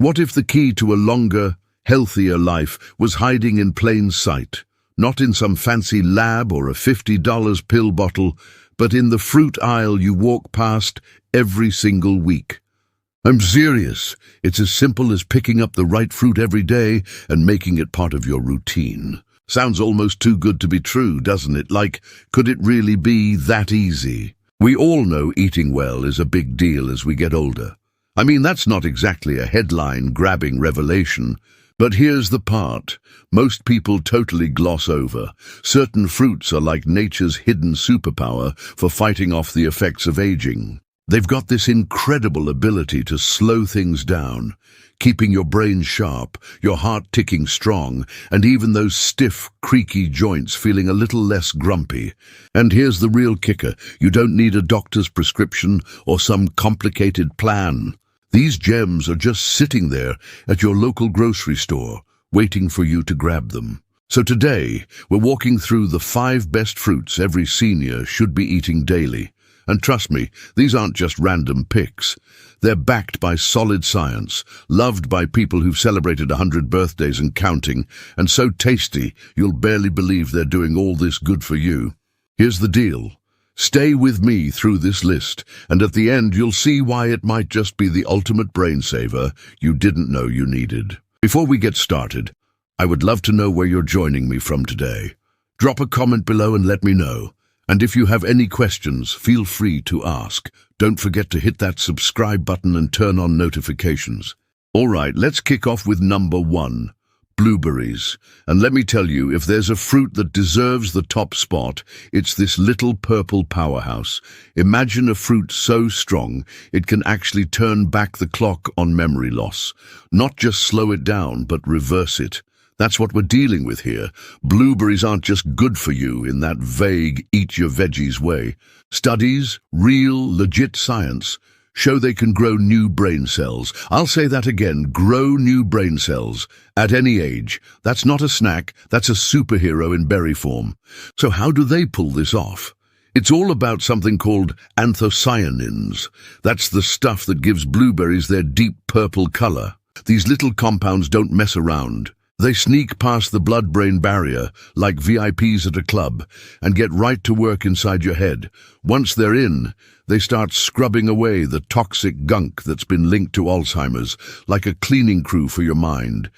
What if the key to a longer, healthier life was hiding in plain sight, not in some fancy lab or a $50 pill bottle, but in the fruit aisle you walk past every single week? I'm serious. It's as simple as picking up the right fruit every day and making it part of your routine. Sounds almost too good to be true, doesn't it? Like, could it really be that easy? We all know eating well is a big deal as we get older. I mean, that's not exactly a headline-grabbing revelation, but here's the part most people totally gloss over. Certain fruits are like nature's hidden superpower for fighting off the effects of aging. They've got this incredible ability to slow things down, keeping your brain sharp, your heart ticking strong, and even those stiff, creaky joints feeling a little less grumpy. And here's the real kicker. You don't need a doctor's prescription or some complicated plan. These gems are just sitting there at your local grocery store, waiting for you to grab them. So today, we're walking through the 5 best fruits every senior should be eating daily. And trust me, these aren't just random picks. They're backed by solid science, loved by people who've celebrated 100 birthdays and counting, and so tasty you'll barely believe they're doing all this good for you. Here's the deal. Stay with me through this list, and at the end you'll see why it might just be the ultimate brain saver you didn't know you needed. Before we get started, I would love to know where you're joining me from today. Drop a comment below and let me know. And if you have any questions, feel free to ask. Don't forget to hit that subscribe button and turn on notifications. All right, let's kick off with number 1. Blueberries. And let me tell you, if there's a fruit that deserves the top spot, it's this little purple powerhouse. Imagine a fruit so strong, it can actually turn back the clock on memory loss. Not just slow it down, but reverse it. That's what we're dealing with here. Blueberries aren't just good for you in that vague, eat-your-veggies way. Studies, real, legit science, show they can grow new brain cells. I'll say that again, grow new brain cells at any age. That's not a snack, that's a superhero in berry form. So how do they pull this off? It's all about something called anthocyanins. That's the stuff that gives blueberries their deep purple color. These little compounds don't mess around. They sneak past the blood-brain barrier like VIPs at a club and get right to work inside your head. Once they're in, they start scrubbing away the toxic gunk that's been linked to Alzheimer's, like a cleaning crew for your mind.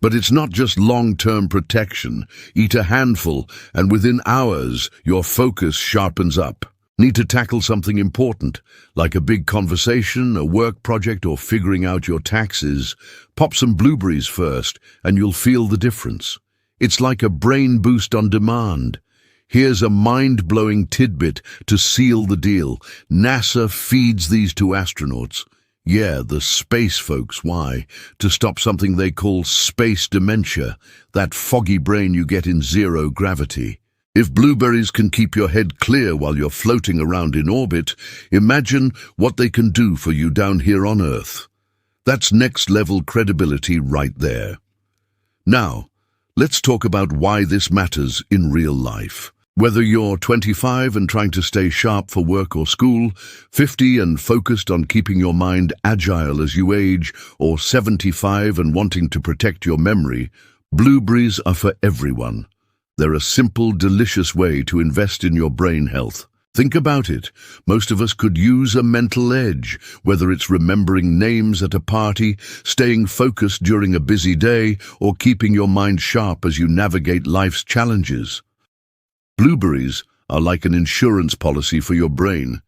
But it's not just long-term protection. Eat a handful, and within hours, your focus sharpens up. Need to tackle something important, like a big conversation, a work project, or figuring out your taxes? Pop some blueberries first, and you'll feel the difference. It's like a brain boost on demand. Here's a mind-blowing tidbit to seal the deal. NASA feeds these to astronauts. Yeah, the space folks. Why? To stop something they call space dementia, that foggy brain you get in zero gravity. If blueberries can keep your head clear while you're floating around in orbit, imagine what they can do for you down here on Earth. That's next-level credibility right there. Now, let's talk about why this matters in real life. Whether you're 25 and trying to stay sharp for work or school, 50 and focused on keeping your mind agile as you age, or 75 and wanting to protect your memory, blueberries are for everyone. They're a simple, delicious way to invest in your brain health. Think about it. Most of us could use a mental edge, whether it's remembering names at a party, staying focused during a busy day, or keeping your mind sharp as you navigate life's challenges. Blueberries are like an insurance policy for your brain.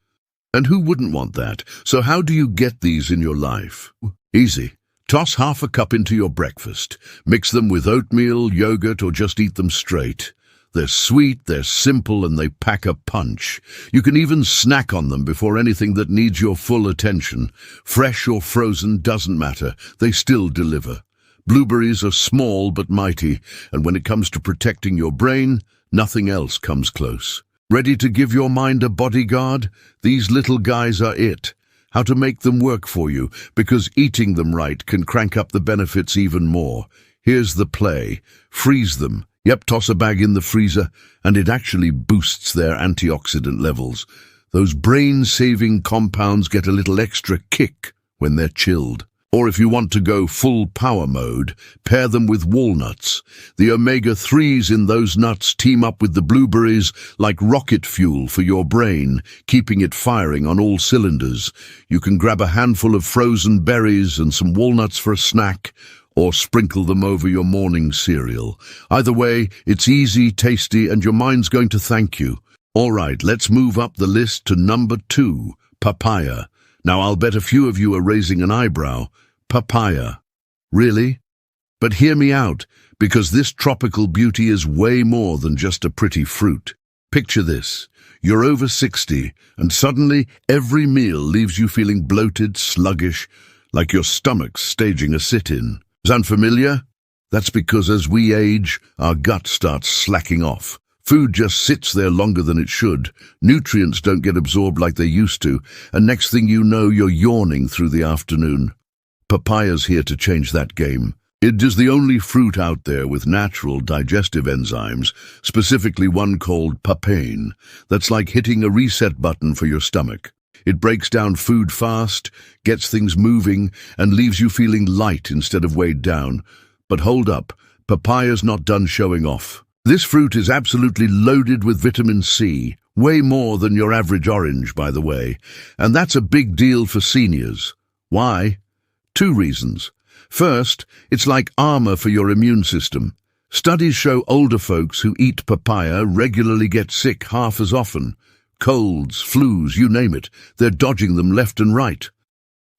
And who wouldn't want that? So how do you get these in your life? Easy. Toss half a cup into your breakfast. Mix them with oatmeal, yogurt, or just eat them straight. They're sweet, they're simple, and they pack a punch. You can even snack on them before anything that needs your full attention. Fresh or frozen doesn't matter. They still deliver. Blueberries are small but mighty, and when it comes to protecting your brain, nothing else comes close. Ready to give your mind a bodyguard? These little guys are it. How to make them work for you, because eating them right can crank up the benefits even more. Here's the play. Freeze them. Yep, toss a bag in the freezer, and it actually boosts their antioxidant levels. Those brain-saving compounds get a little extra kick when they're chilled. Or if you want to go full power mode, pair them with walnuts. The omega-3s in those nuts team up with the blueberries like rocket fuel for your brain, keeping it firing on all cylinders. You can grab a handful of frozen berries and some walnuts for a snack, or sprinkle them over your morning cereal. Either way, it's easy, tasty, and your mind's going to thank you. All right, let's move up the list to number 2, papaya. Now, I'll bet a few of you are raising an eyebrow. Papaya. Really? But hear me out, because this tropical beauty is way more than just a pretty fruit. Picture this. You're over 60, and suddenly every meal leaves you feeling bloated, sluggish, like your stomach's staging a sit-in. Sound familiar? That's because as we age, our gut starts slacking off. Food just sits there longer than it should. Nutrients don't get absorbed like they used to, and next thing you know, you're yawning through the afternoon. Papaya's here to change that game. It is the only fruit out there with natural digestive enzymes, specifically one called papain, that's like hitting a reset button for your stomach. It breaks down food fast, gets things moving, and leaves you feeling light instead of weighed down. But hold up, papaya's not done showing off. This fruit is absolutely loaded with vitamin C, way more than your average orange, by the way, and that's a big deal for seniors. Why? 2 reasons. First, it's like armor for your immune system. Studies show older folks who eat papaya regularly get sick half as often. Colds, flus, you name it, they're dodging them left and right.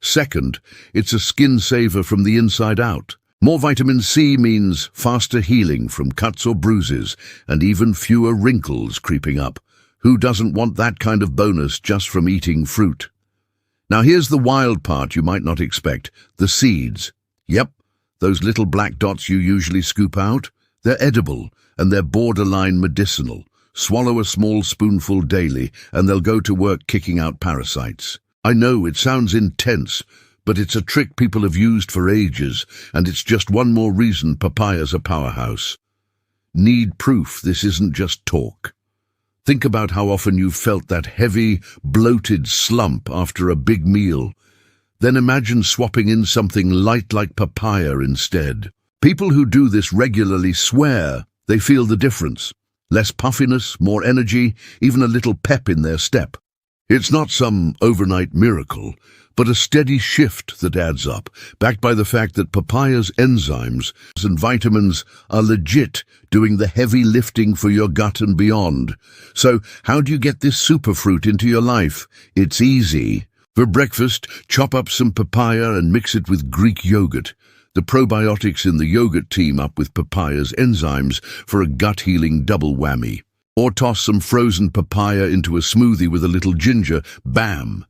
Second, it's a skin saver from the inside out. More vitamin C means faster healing from cuts or bruises, and even fewer wrinkles creeping up. Who doesn't want that kind of bonus just from eating fruit? Now here's the wild part you might not expect, the seeds. Yep, those little black dots you usually scoop out, they're edible, and they're borderline medicinal. Swallow a small spoonful daily, and they'll go to work kicking out parasites. I know it sounds intense, but it's a trick people have used for ages, and it's just one more reason papaya's a powerhouse. Need proof this isn't just talk. Think about how often you've felt that heavy, bloated slump after a big meal. Then imagine swapping in something light like papaya instead. People who do this regularly swear they feel the difference. Less puffiness, more energy, even a little pep in their step. It's not some overnight miracle, but a steady shift that adds up, backed by the fact that papaya's enzymes and vitamins are legit doing the heavy lifting for your gut and beyond. So, how do you get this superfruit into your life? It's easy. For breakfast, chop up some papaya and mix it with Greek yogurt. The probiotics in the yogurt team up with papaya's enzymes for a gut-healing double whammy. Or toss some frozen papaya into a smoothie with a little ginger. Bam!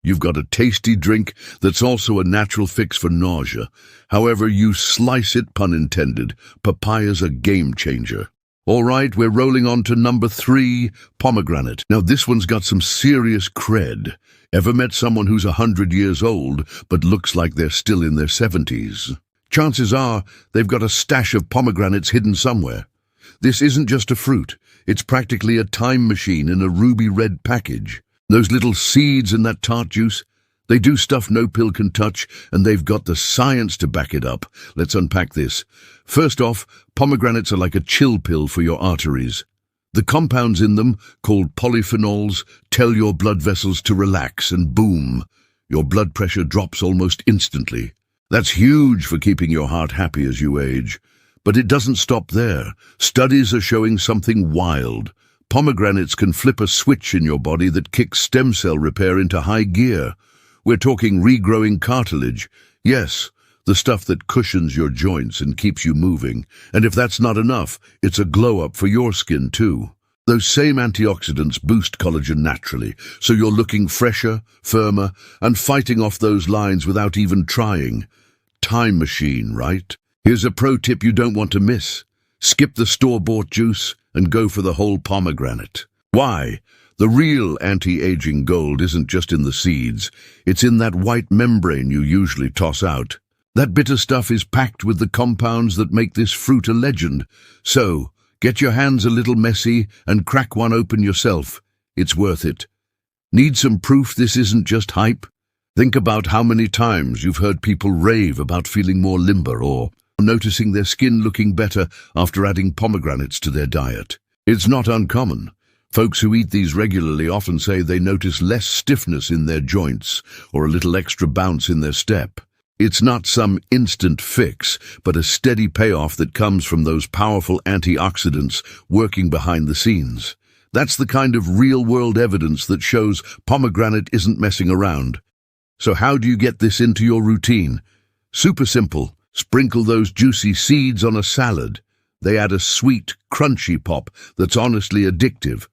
You've got a tasty drink that's also a natural fix for nausea. However you slice it, pun intended, papaya's a game changer. All right, we're rolling on to number 3, pomegranate. Now this one's got some serious cred. Ever met someone who's 100 years old but looks like they're still in their 70s? Chances are they've got a stash of pomegranates hidden somewhere. This isn't just a fruit. It's practically a time machine in a ruby red package. Those little seeds in that tart juice, they do stuff no pill can touch, and they've got the science to back it up. Let's unpack this. First off, pomegranates are like a chill pill for your arteries. The compounds in them, called polyphenols, tell your blood vessels to relax, and boom, your blood pressure drops almost instantly. That's huge for keeping your heart happy as you age. But it doesn't stop there. Studies are showing something wild. Pomegranates can flip a switch in your body that kicks stem cell repair into high gear. We're talking regrowing cartilage. Yes, the stuff that cushions your joints and keeps you moving. And if that's not enough, it's a glow-up for your skin too. Those same antioxidants boost collagen naturally, so you're looking fresher, firmer, and fighting off those lines without even trying. Time machine, right? Here's a pro tip you don't want to miss. Skip the store-bought juice and go for the whole pomegranate. Why? The real anti-aging gold isn't just in the seeds. It's in that white membrane you usually toss out. That bitter stuff is packed with the compounds that make this fruit a legend. So, get your hands a little messy and crack one open yourself. It's worth it. Need some proof this isn't just hype? Think about how many times you've heard people rave about feeling more limber or noticing their skin looking better after adding pomegranates to their diet. It's not uncommon. Folks who eat these regularly often say they notice less stiffness in their joints or a little extra bounce in their step. It's not some instant fix, but a steady payoff that comes from those powerful antioxidants working behind the scenes. That's the kind of real-world evidence that shows pomegranate isn't messing around. So how do you get this into your routine? Super simple. Sprinkle those juicy seeds on a salad. They add a sweet, crunchy pop that's honestly addictive.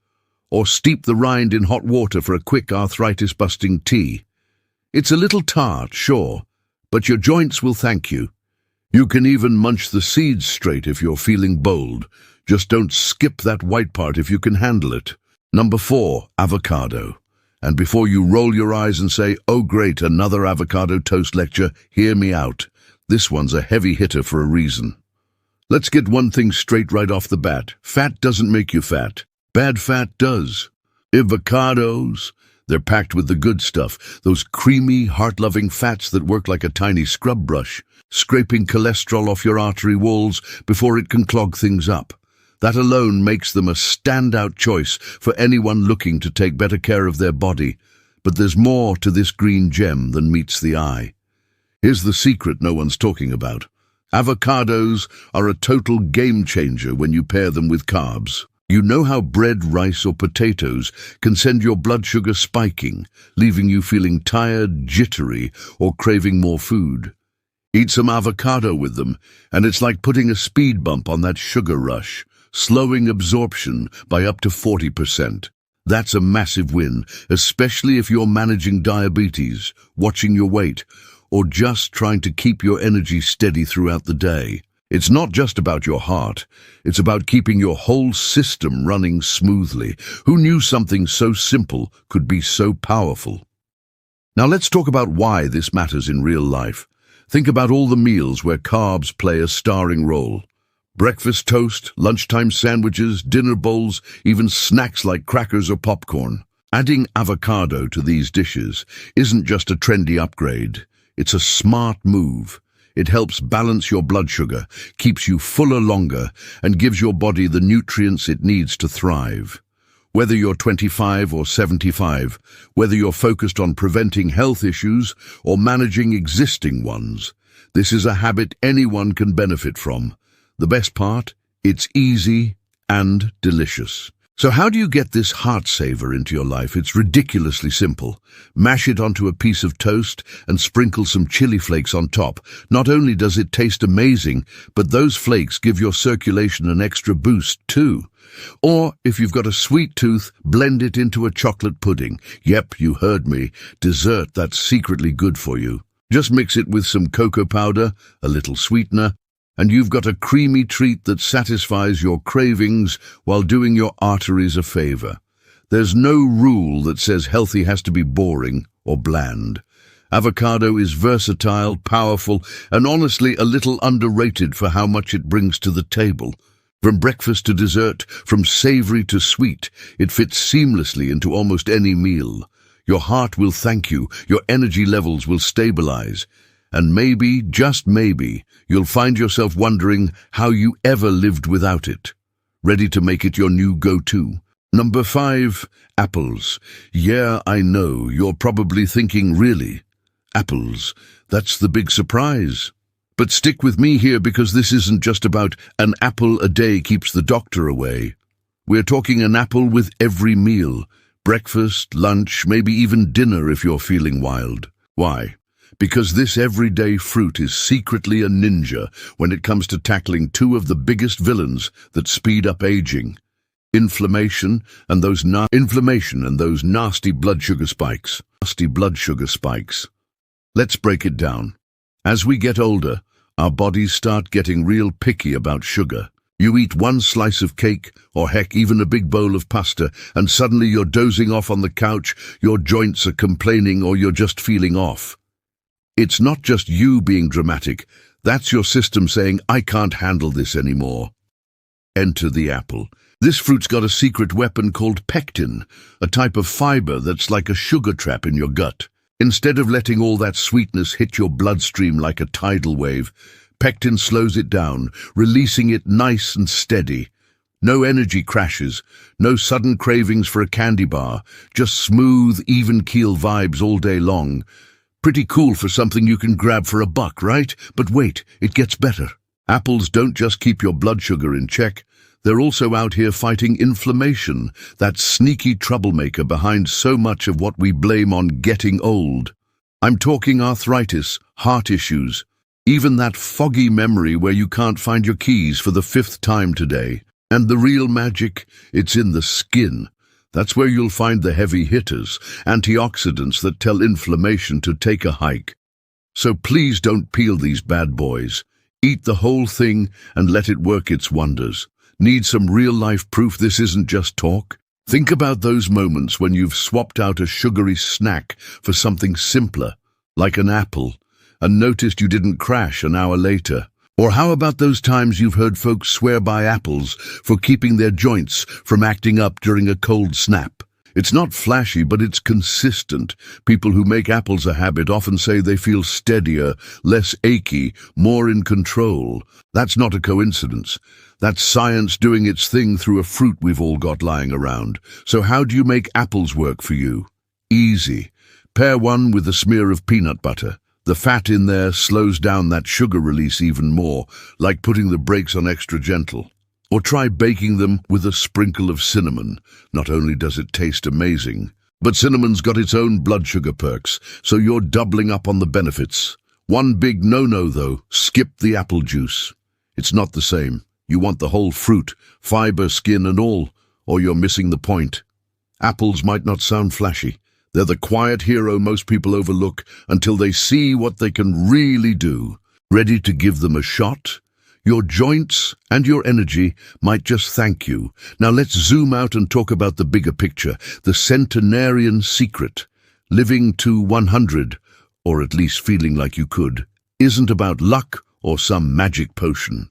Or steep the rind in hot water for a quick arthritis-busting tea. It's a little tart, sure, but your joints will thank you. You can even munch the seeds straight if you're feeling bold. Just don't skip that white part if you can handle it. Number 4, avocado. And before you roll your eyes and say, "Oh great, another avocado toast lecture," hear me out. This one's a heavy hitter for a reason. Let's get one thing straight right off the bat. Fat doesn't make you fat. Bad fat does. Avocados, they're packed with the good stuff, those creamy, heart-loving fats that work like a tiny scrub brush, scraping cholesterol off your artery walls before it can clog things up. That alone makes them a standout choice for anyone looking to take better care of their body. But there's more to this green gem than meets the eye. Here's the secret no one's talking about. Avocados are a total game changer when you pair them with carbs. You know how bread, rice, or potatoes can send your blood sugar spiking, leaving you feeling tired, jittery, or craving more food. Eat some avocado with them, and it's like putting a speed bump on that sugar rush, slowing absorption by up to 40%. That's a massive win, especially if you're managing diabetes, watching your weight, or just trying to keep your energy steady throughout the day. It's not just about your heart, it's about keeping your whole system running smoothly. Who knew something so simple could be so powerful? Now let's talk about why this matters in real life. Think about all the meals where carbs play a starring role. Breakfast toast, lunchtime sandwiches, dinner bowls, even snacks like crackers or popcorn. Adding avocado to these dishes isn't just a trendy upgrade. It's a smart move. It helps balance your blood sugar, keeps you fuller longer, and gives your body the nutrients it needs to thrive. Whether you're 25 or 75, whether you're focused on preventing health issues or managing existing ones, this is a habit anyone can benefit from. The best part? It's easy and delicious. So how do you get this heart saver into your life? It's ridiculously simple. Mash it onto a piece of toast and sprinkle some chili flakes on top. Not only does it taste amazing, but those flakes give your circulation an extra boost too. Or, if you've got a sweet tooth, blend it into a chocolate pudding. Yep, you heard me. Dessert that's secretly good for you. Just mix it with some cocoa powder, a little sweetener, and you've got a creamy treat that satisfies your cravings while doing your arteries a favor. There's no rule that says healthy has to be boring or bland. Avocado is versatile, powerful, and honestly a little underrated for how much it brings to the table. From breakfast to dessert, from savory to sweet, it fits seamlessly into almost any meal. Your heart will thank you, your energy levels will stabilize, and maybe, just maybe, you'll find yourself wondering how you ever lived without it. Ready to make it your new go-to. Number 5, apples. Yeah, I know, you're probably thinking, really? Apples, that's the big surprise. But stick with me here because this isn't just about an apple a day keeps the doctor away. We're talking an apple with every meal. Breakfast, lunch, maybe even dinner if you're feeling wild. Why? Because this everyday fruit is secretly a ninja when it comes to tackling two of the biggest villains that speed up aging. Inflammation and those nasty blood sugar spikes. Let's break it down. As we get older, our bodies start getting real picky about sugar. You eat one slice of cake, or heck, even a big bowl of pasta, and suddenly you're dozing off on the couch, your joints are complaining, or you're just feeling off. It's not just you being dramatic. That's your system saying, I can't handle this anymore. Enter the apple. This fruit's got a secret weapon called pectin, a type of fiber that's like a sugar trap in your gut. Instead of letting all that sweetness hit your bloodstream like a tidal wave, pectin slows it down, releasing it nice and steady. No energy crashes, no sudden cravings for a candy bar, just smooth, even-keel vibes all day long. Pretty cool for something you can grab for $1, right? But wait, it gets better. Apples don't just keep your blood sugar in check, they're also out here fighting inflammation, that sneaky troublemaker behind so much of what we blame on getting old. I'm talking arthritis, heart issues, even that foggy memory where you can't find your keys for the 5th time today. And the real magic, it's in the skin. That's where you'll find the heavy hitters, antioxidants that tell inflammation to take a hike. So please don't peel these bad boys. Eat the whole thing and let it work its wonders. Need some real-life proof this isn't just talk? Think about those moments when you've swapped out a sugary snack for something simpler, like an apple, and noticed you didn't crash an hour later. Or how about those times you've heard folks swear by apples for keeping their joints from acting up during a cold snap? It's not flashy, but it's consistent. People who make apples a habit often say they feel steadier, less achy, more in control. That's not a coincidence. That's science doing its thing through a fruit we've all got lying around. So how do you make apples work for you? Easy. Pair one with a smear of peanut butter. The fat in there slows down that sugar release even more, like putting the brakes on extra gentle. Or try baking them with a sprinkle of cinnamon. Not only does it taste amazing, but cinnamon's got its own blood sugar perks, so you're doubling up on the benefits. One big no-no though, skip the apple juice. It's not the same. You want the whole fruit, fiber, skin and all, or you're missing the point. Apples might not sound flashy. They're the quiet hero most people overlook until they see what they can really do. Ready to give them a shot? Your joints and your energy might just thank you. Now let's zoom out and talk about the bigger picture, the centenarian secret. Living to 100, or at least feeling like you could, isn't about luck or some magic potion.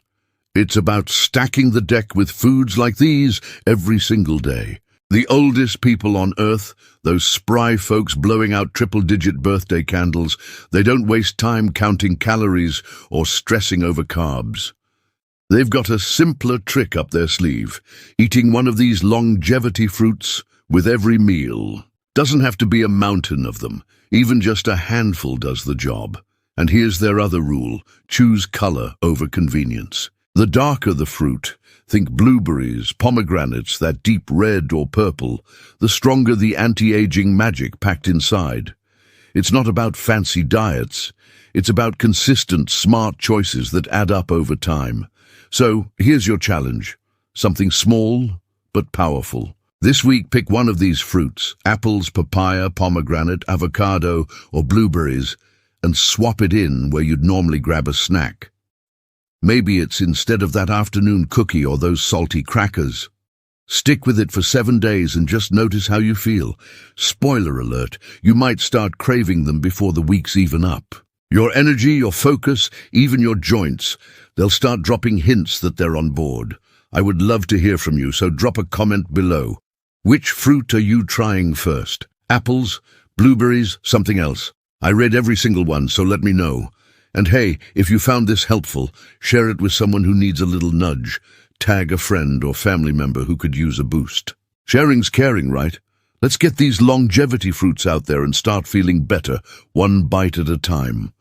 It's about stacking the deck with foods like these every single day. The oldest people on Earth, those spry folks blowing out triple-digit birthday candles, they don't waste time counting calories or stressing over carbs. They've got a simpler trick up their sleeve, eating one of these longevity fruits with every meal. Doesn't have to be a mountain of them, even just a handful does the job. And here's their other rule, choose color over convenience. The darker the fruit, think blueberries, pomegranates, that deep red or purple, the stronger the anti-aging magic packed inside. It's not about fancy diets, it's about consistent, smart choices that add up over time. So, here's your challenge. Something small, but powerful. This week, pick one of these fruits, apples, papaya, pomegranate, avocado, or blueberries, and swap it in where you'd normally grab a snack. Maybe it's instead of that afternoon cookie or those salty crackers. Stick with it for 7 days and just notice how you feel. Spoiler alert, you might start craving them before the week's even up. Your energy, your focus, even your joints, they'll start dropping hints that they're on board. I would love to hear from you, so drop a comment below. Which fruit are you trying first? Apples, blueberries, something else? I read every single one, so let me know. And hey, if you found this helpful, share it with someone who needs a little nudge. Tag a friend or family member who could use a boost. Sharing's caring, right? Let's get these longevity fruits out there and start feeling better, one bite at a time.